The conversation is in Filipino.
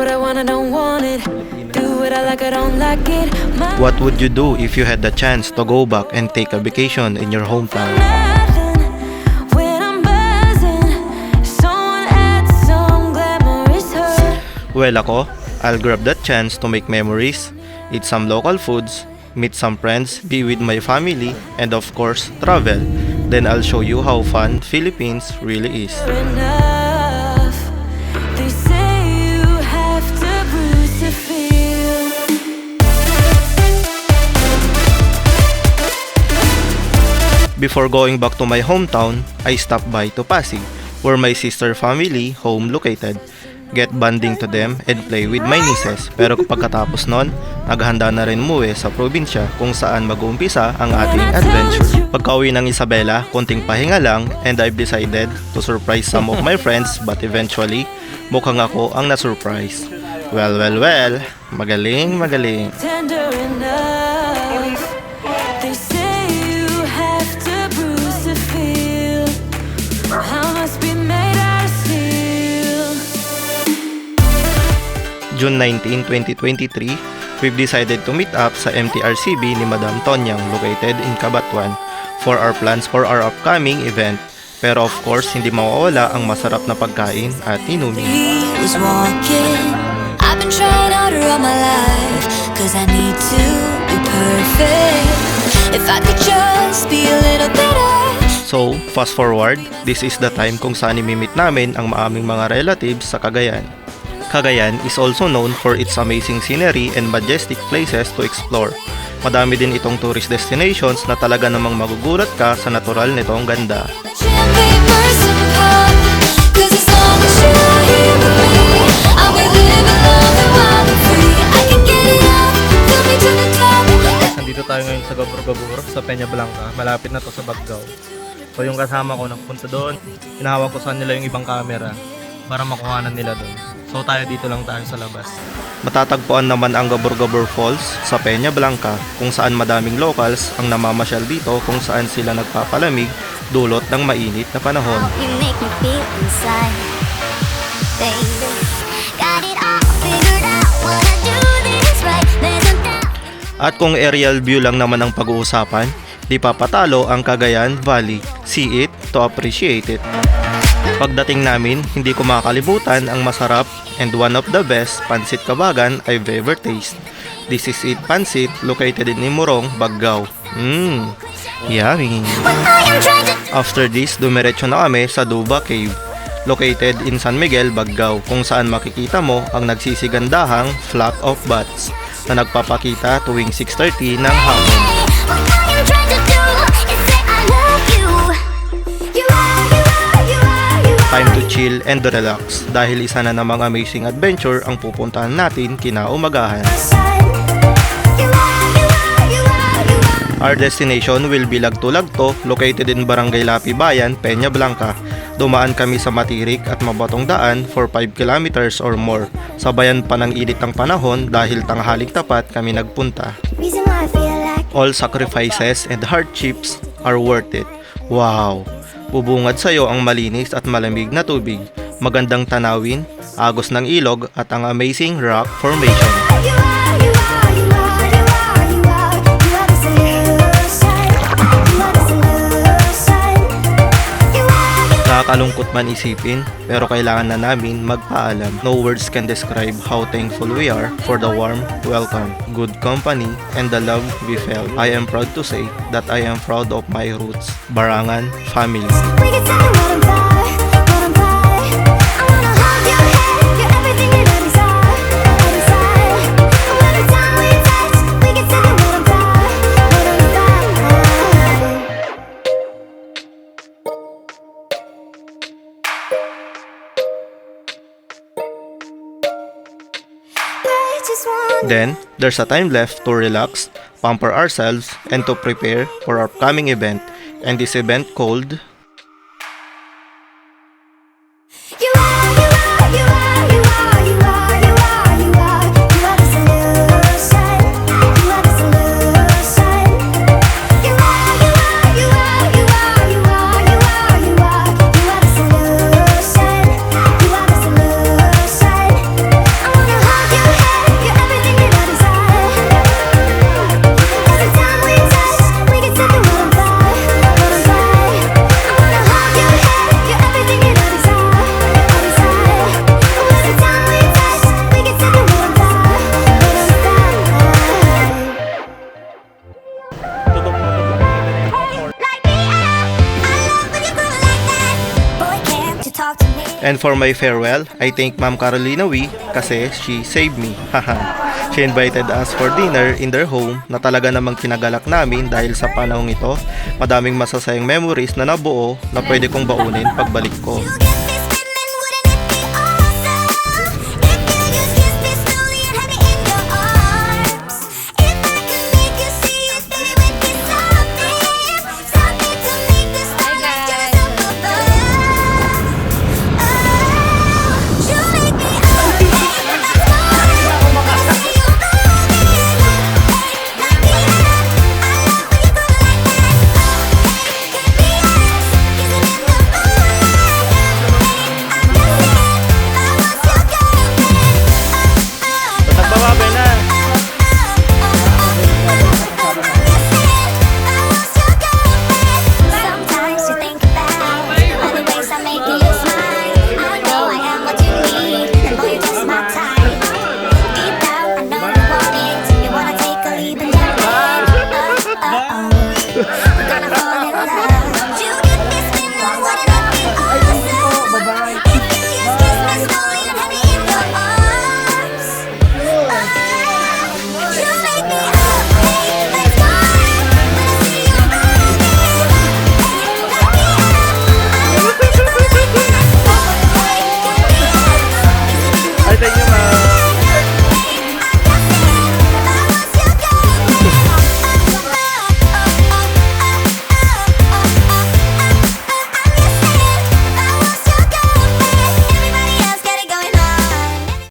what I want, I don't want it. Do what I like, I don't like it. What would you do if you had the chance to go back and take a vacation in your hometown? Nothing when I'm buzzing. Someone adds some glamorous hurt. Well ako, I'll grab that chance to make memories, eat some local foods, meet some friends, be with my family, and of course, travel. Then I'll show you how fun Philippines really is. Enough. They say you have to bruise to feel. Before going back to my hometown, I stopped by to Pasig, where my sister family home located. Get bonding to them and play with my nieces. Pero pagkatapos nun, naghanda na rin umuwi sa probinsya kung saan mag-uumpisa ang ating adventure. Pagka-uwi ng Isabela, konting pahinga lang and I've decided to surprise some of my friends but eventually, mukhang ako ang na-surprise. Well, magaling. Tender enough. They say you have to bruise to feel. I must be made out of steel. June 19, 2023, we've decided to meet up sa MTRCB ni Madam Tonyang located in Cabanatuan for our plans for our upcoming event. Pero of course, hindi mawawala ang masarap na pagkain at inumin. He was walking. I've been trying harder all my life, 'cause I need to be perfect. If I could just be a little better. So, fast forward, this is the time kung saan imimit namin ang maaming mga relatives sa Cagayan. Cagayan is also known for its amazing scenery and majestic places to explore. Madami din itong tourist destinations na talaga namang magugulat ka sa natural nitong ganda. Champagne burst apart, 'cause as long as you're here with me, I'll be living long and wild and free. I can get it up, fill me to the top. Nandito tayo ngayon sa Gabor-Gabor, sa Peña Blanca. Malapit na to sa Baggao. So yung kasama ko nagpunta doon, hinahawak ko sa nila yung ibang camera para makuhanan nila doon. So tayo dito lang tayo sa labas. Matatagpuan naman ang Gabor-Gabor Falls sa Peña Blanca kung saan madaming locals ang namamasyal dito kung saan sila nagpapalamig dulot ng mainit na panahon. You make me feel inside, baby. Got it all figured out, wanna do this right, there's no doubt. At kung aerial view lang naman ang pag-uusapan, di papatalo ang Cagayan Valley. See it to appreciate it. Pagdating namin, hindi ko makakalimutan ang masarap and one of the best pansit kabagan I've ever tasted. This is it pansit located in Imurong, Baggao. Yummy! When I am trying to After this, dumiretso na kami sa Duba Cave, located in San Miguel, Baggao, kung saan makikita mo ang nagsisigandahang flock of bats na nagpapakita tuwing 6:30 ng hapon. what I am trying to do is say I love you. You are. Time to chill and relax dahil isa na namang amazing adventure ang pupuntahan natin kinaumagahan. You are. Our destination will be Lagto-Lagto, located in Barangay Lapi-Bayan, Peña Blanca. Dumaan kami sa matirik at mabatong daan for 5 kilometers or more. Sabayan pa ng init ng panahon dahil tanghaling tapat kami nagpunta. Reason why I feel like All sacrifices and hardships are worth it. Wow! Bubungad sa'yo ang malinis at malamig na tubig, magandang tanawin, agos ng ilog at ang amazing rock formation. you are the solution. You are the solution. You are. Nakakalungkot man isipin, pero kailangan na namin magpaalam. No words can describe how thankful we are for the warm welcome, good company, and the love we felt. I am proud to say that I am proud of my roots, Barangan family. We can tell you what I'm by. I wanna hold your hand, you're everything that I desire. And every time we touch, we can tell you what I'm by. I just want. Then, there's a time left to relax, pamper ourselves, and to prepare for our upcoming event. And this event called You are the solution. You are the solution. You are the solution. You are the solution. I wanna And for my farewell, I thank Ma'am Carolina Wee kasi she saved me. Haha. She invited us for dinner in their home na talaga namang kinagalak namin dahil sa panahong ito, madaming masasayang memories na nabuo na pwede kong baunin pagbalik ko. You get